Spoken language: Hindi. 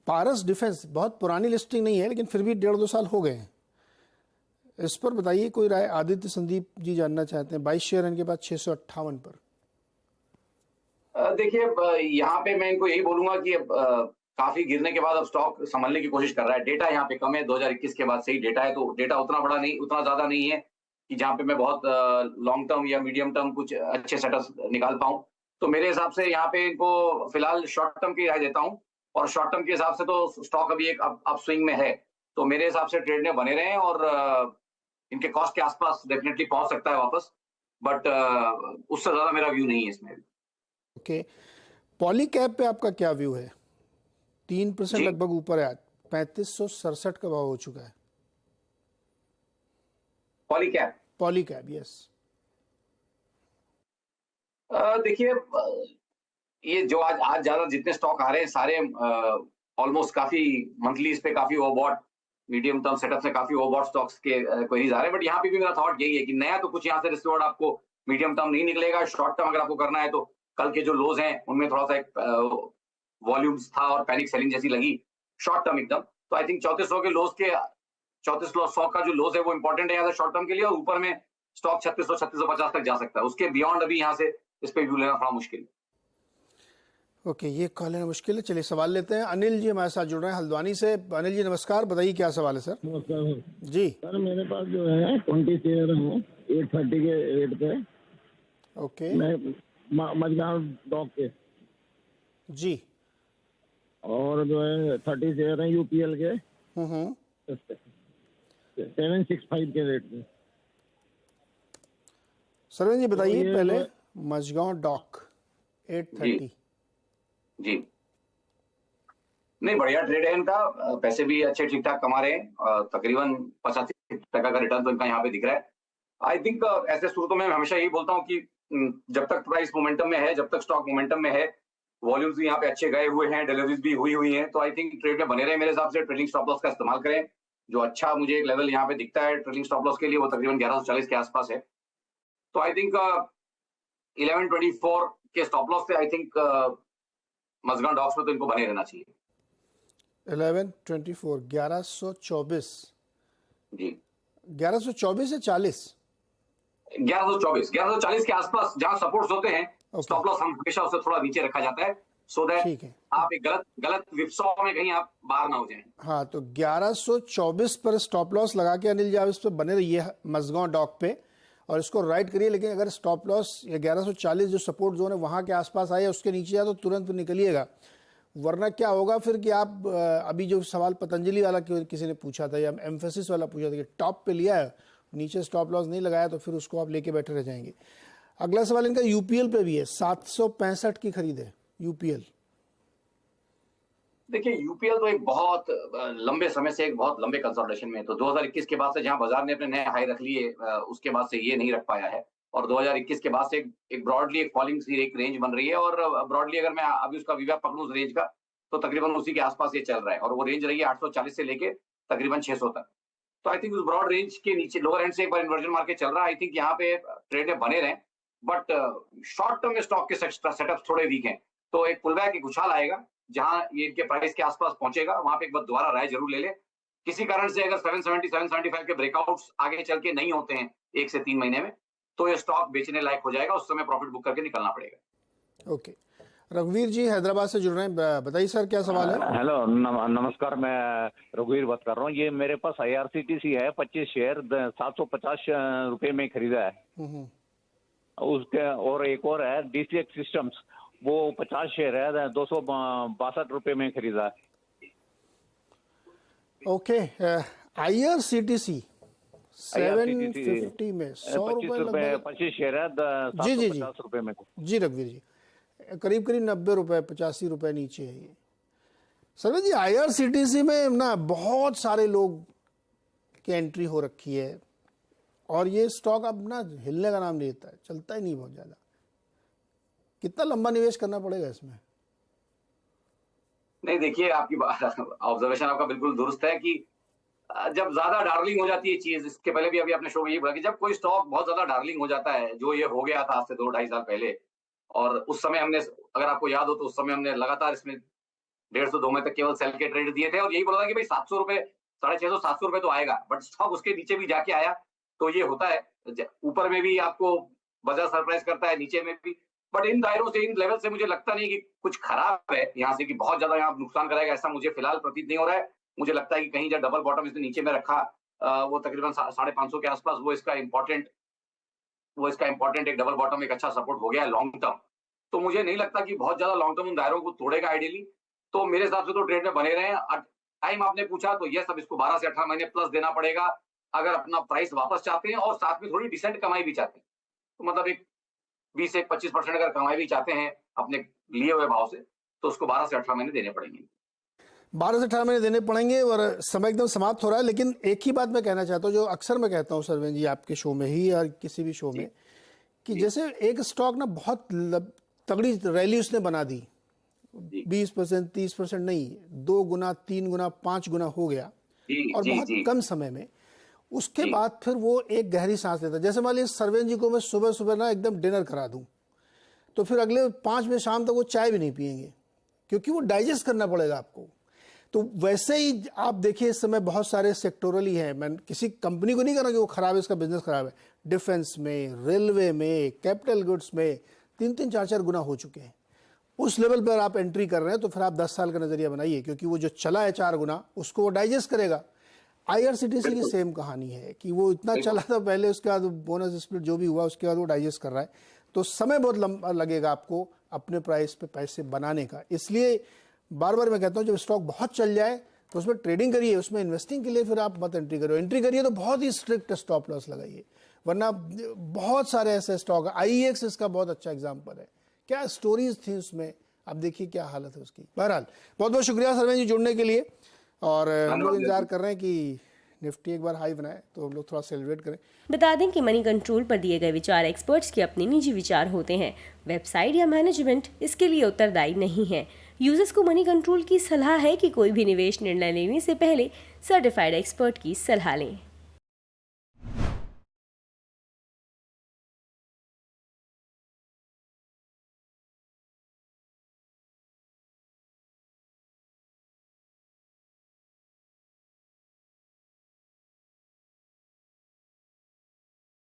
पारस डिफेंस बहुत पुरानी लिस्टिंग नहीं है, लेकिन फिर भी 1.5-2 साल हो गए हैं। इस पर बताइए कोई राय। आदित्य संदीप जी जानना चाहते हैं, 22 शेयर इनके पास 658 पर। देखिए, यहाँ पे मैं इनको यही बोलूंगा कि अब काफी गिरने के बाद अब स्टॉक संभलने की कोशिश कर रहा है। डेटा यहाँ पे कम है, 2021 के बाद से ही डेटा है, तो डेटा उतना बड़ा नहीं, उतना ज्यादा नहीं है कि जहाँ पे मैं बहुत लॉन्ग टर्म या मीडियम टर्म कुछ अच्छे सेटअप निकाल पाऊं। तो मेरे हिसाब से यहाँ पे इनको फिलहाल शॉर्ट टर्म की राय देता हूँ, और शॉर्ट टर्म के हिसाब से तो स्टॉक अभी एक अप स्विंग में है, तो मेरे हिसाब से ट्रेड में बने रहे, और इनके कॉस्ट के आसपास डेफिनेटली पहुंच सकता है वापस, बट उससे ज्यादा मेरा व्यू नहीं है इसमें। ओके, पॉलीकैब पे आपका क्या व्यू है? 3% लगभग ऊपर है आज, 3567 का भाव हो चुका है। पॉलीकैब यस। देखिए, ये जो आज ज्यादा जितने स्टॉक आ रहे हैं सारे ऑलमोस्ट काफी मंथली इस पे काफी ओवरबॉट, मीडियम टर्म सेटअप से काफी ओवरबॉट स्टॉक्स के क्वेरीज आ रहे हैं। बट यहाँ पे भी मेरा थॉट यही है कि नया तो कुछ यहाँ से रिस्क रिवॉर्ड आपको मीडियम टर्म नहीं निकलेगा। शॉर्ट टर्म अगर आपको करना है तो कल के जो लोज हैं उनमें थोड़ा सा एक वॉल्यूम्स था और पैनिक सेलिंग जैसी लगी शॉर्ट टर्म एकदम। तो आई थिंक 3400 के लोज के 3400 का जो लोज है वो इंपॉर्टेंट है यहाँ से शॉर्ट टर्म के लिए, और ऊपर में स्टॉक 3600-3650 तक जा सकता है। उसके बियॉन्ड अभी यहाँ से इस पे व्यू लेना थोड़ा मुश्किल है। ओके, ये कॉल लेना मुश्किल है। चलिए सवाल लेते हैं। अनिल जी हमारे साथ जुड़ रहे हैं हल्द्वानी से। अनिल जी नमस्कार, बताइए क्या सवाल है सर? नमस्कार जी सर, मेरे पास जो है 20 शेयर है 830 के रेट पे। ओके मैं मझगांव डॉक पे, जी। और जो है 30 शेयर है यूपीएल के 765 के रेट पे। सरवन जी बताइए तो पहले। मझगांव डॉक 830 जी, नहीं बढ़िया ट्रेड है इनका, पैसे भी अच्छे ठीक ठाक कमा रहे हैं, तकरीबन 85% का रिटर्न तो इनका यहाँ पे दिख रहा है। आई थिंक ऐसे सूरतों में मैं हमेशा यही बोलता हूँ कि जब तक प्राइस मोमेंटम में है, जब तक स्टॉक मोमेंटम में है, वॉल्यूम्स भी यहाँ पे अच्छे गए हुए हैं, डिलीवरीज भी हुई हैं, तो आई थिंक ट्रेड में बने रहे। मेरे हिसाब से ट्रेडिंग स्टॉप लॉस का इस्तेमाल करें। जो अच्छा मुझे एक लेवल यहाँ पे दिखता है ट्रेडिंग स्टॉप लॉस के लिए, वो तकरीबन 1140 के आसपास है। तो आई थिंक 1124 के स्टॉप लॉस से आई थिंक मझगांव डॉक्स में तो इनको बने रहना चाहिए। 1124 1124 जी 1124 या 40? 1140 के आसपास जहां सपोर्ट्स होते हैं, स्टॉप लॉस हम हमेशा उसे थोड़ा नीचे रखा जाता है, सो दैट आप एक गलत विप्सॉ में कहीं आप बाहर ना हो जाएं। हाँ, तो 1124 पर स्टॉप लॉस लगा के अनिल जी आप इस पर बने रहिए मझगांव डॉक पे, और इसको राइट करिए। लेकिन अगर स्टॉप लॉस या 1140 जो सपोर्ट जोन है वहां के आसपास आए, उसके नीचे जाए तो तुरंत निकलिएगा, वरना क्या होगा फिर कि आप अभी जो सवाल पतंजलि वाला किसी ने पूछा था या एम्फेसिस वाला पूछा था कि टॉप पे लिया है, नीचे स्टॉप लॉस नहीं लगाया, तो फिर उसको आप लेके बैठे रह जाएंगे। अगला सवाल इनका यूपीएल पे भी है, 765 की खरीद है यूपीएल। देखिए, यूपीएल तो एक बहुत लंबे समय से एक बहुत लंबे कंसोलिडेशन में है। तो 2021 के बाद से जहां बाजार ने अपने नए हाई रख लिए, उसके बाद से ये नहीं रख पाया है, और 2021 के बाद से एक ब्रॉडली एक फॉलिंग सी एक रेंज बन रही है, और ब्रॉडली अगर मैं अभी उसका विवाह पकड़ूं उस रेंज का, तो तकरीबन उसी के आसपास ये चल रहा है, और वो रेंज रही है 840 से लेके तकरीबन 600 तक। तो आई थिंक उस ब्रॉड रेंज के नीचे लोअर एंड से एक बार इन्वर्जन मार्केट चल रहा है। आई थिंक यहाँ पे ट्रेड में बने रहे, बट शॉर्ट टर्म में स्टॉक के सेटअप थोड़े वीक हैं, तो एक पुलबैक एक उछाल आएगा जहां ये इनके प्राइस के आसपास पहुंचेगा, वहां पे एक बार दोबारा राय जरूर ले ले। किसी कारण से अगर 770 775 के ब्रेकआउट्स आगे चल के नहीं होते हैं 1 से 3 महीने में, तो ये स्टॉक बेचने लायक हो जाएगा, उस समय प्रॉफिट बुक करके निकलना पड़ेगा। ओके, रघुवीर जी हैदराबाद से जुड़ रहे हैं, बताइए सर क्या सवाल है? हेलो नमस्कार, मैं रघुवीर बात कर रहा हूँ। ये मेरे पास IRCTC है 25 शेयर 750 रुपए में खरीदा है। उसके और एक और है DCX सिस्टम्स, वो 50 शेयर है 262 रुपए में खरीदा है। ओके, IRCTC 750 में 100 रुपए 25 शेयर है 750 रुपए में। जी रघुवीर जी, करीब 90 रुपए 85 रुपए नीचे है ये। सर जी, IRCTC में ना बहुत सारे लोग की एंट्री हो रखी है, और ये स्टॉक अब ना हिलने का नाम नहीं लेता है, चलता ही नहीं बहुत ज्यादा। कितना लंबा निवेश करना पड़ेगा इसमें? नहीं, देखिए, आपकी ऑब्जर्वेशन आपका बिल्कुल दुरुस्त है कि जब ज्यादा डार्लिंग हो जाती है चीज, इसके पहले भी अभी आपने शो में ये बोला कि जब कोई स्टॉक बहुत ज्यादा डार्लिंग हो जाता है, जो ये हो गया था आज से 2-2.5 साल पहले, और उस समय हमने, अगर आपको याद हो तो उस समय हमने लगातार इसमें 150-2 में तक केवल सेल के ट्रेड दिए थे और यही बोला था कि भाई 700 रुपए, 650-700 रुपए तो आएगा, बट स्टॉक उसके नीचे भी जाके आया। तो ये होता है, ऊपर में भी आपको बाजार सरप्राइज करता है, नीचे में भी। बट इन दायरों से, इन लेवल से मुझे लगता नहीं कि कुछ खराब है यहाँ से, कि बहुत ज्यादा यहाँ नुकसान कराएगा, ऐसा मुझे फिलहाल प्रतीत नहीं हो रहा है। मुझे लगता है कि कहीं जब डबल बॉटम इसने नीचे में रखा, वो तकरीबन 550 के आसपास, वो इसका इंपॉर्टेंट एक डबल बॉटम, एक अच्छा सपोर्ट हो गया है लॉन्ग टर्म। तो मुझे नहीं लगता कि बहुत ज्यादा लॉन्ग टर्म उन दायरों को तोड़ेगा आइडियली। तो मेरे हिसाब से तो ट्रेड में बने रहे। टाइम आपने पूछा तो ये सब इसको 12 से 18 महीने प्लस देना पड़ेगा अगर अपना प्राइस वापस चाहते हैं और साथ में थोड़ी डिसेंट कमाई भी चाहते हैं। तो मतलब एक 20 से 25% अगर कमाई भी चाहते हैं अपने लिए हुए भाव से, तो उसको 12 से 18 महीने देने पड़ेंगे। 12 से 18 महीने देने पड़ेंगे। और समय एकदम समाप्त हो रहा है, लेकिन एक ही बात मैं कहना चाहता हूँ, जो अक्सर मैं कहता हूँ सरवेन जी आपके शो में ही या किसी भी शो में, कि जैसे एक स्टॉक ना बहुत तगड़ी रैली उसने बना दी, 20%, 30% नहीं, 2 गुना, 3 गुना, 5 गुना हो गया और बहुत कम समय में। उसके बाद फिर वो एक गहरी सांस लेता है। जैसे मान लीजिए सरवेन जी को मैं सुबह सुबह ना एकदम डिनर करा दूं, तो फिर अगले 5 बजे शाम तक वो चाय भी नहीं पिएंगे, क्योंकि वो डाइजेस्ट करना पड़ेगा आपको। तो वैसे ही आप देखिए इस समय बहुत सारे सेक्टोरल ही हैं। मैं किसी कंपनी को नहीं कह रहा कि वो खराब है, इसका बिजनेस खराब है। डिफेंस में, रेलवे में, कैपिटल गुड्स में 3-3, 4-4 गुना हो चुके हैं। उस लेवल पर आप एंट्री कर रहे हैं तो फिर आप 10 साल का नजरिया बनाइए, क्योंकि वो जो चला है 4 गुना उसको वो डाइजेस्ट करेगा। IRCTC की सेम कहानी है कि वो इतना चला था पहले, उसके बाद बोनस स्प्लिट जो भी हुआ उसके बाद वो डाइजेस्ट कर रहा है। तो समय बहुत लंबा लगेगा आपको अपने प्राइस पे पैसे बनाने का। इसलिए बार बार मैं कहता हूँ जब स्टॉक बहुत चल जाए तो उसमें ट्रेडिंग करिए, उसमें इन्वेस्टिंग के लिए फिर आप मत एंट्री करो। एंट्री करिए तो बहुत ही स्ट्रिक्ट स्टॉप लॉस लगाइए, वरना बहुत सारे ऐसे स्टॉक है। IEX इसका बहुत अच्छा एग्जाम्पल है, क्या स्टोरीज थी उसमें, आप देखिए क्या हालत है उसकी। बहरहाल बहुत बहुत शुक्रिया सरवेन जी जुड़ने के लिए। और हम लोग इंतजार कर रहे हैं कि निफ्टी एक बार हाई बनाए तो हम लोग थोड़ा सेलिब्रेट करें। बता दें कि मनी कंट्रोल पर दिए गए विचार एक्सपर्ट्स के अपने निजी विचार होते हैं। वेबसाइट या मैनेजमेंट इसके लिए उत्तरदायी नहीं है। यूजर्स को मनी कंट्रोल की सलाह है कि कोई भी निवेश निर्णय लेने से पहले सर्टिफाइड एक्सपर्ट की सलाह लें।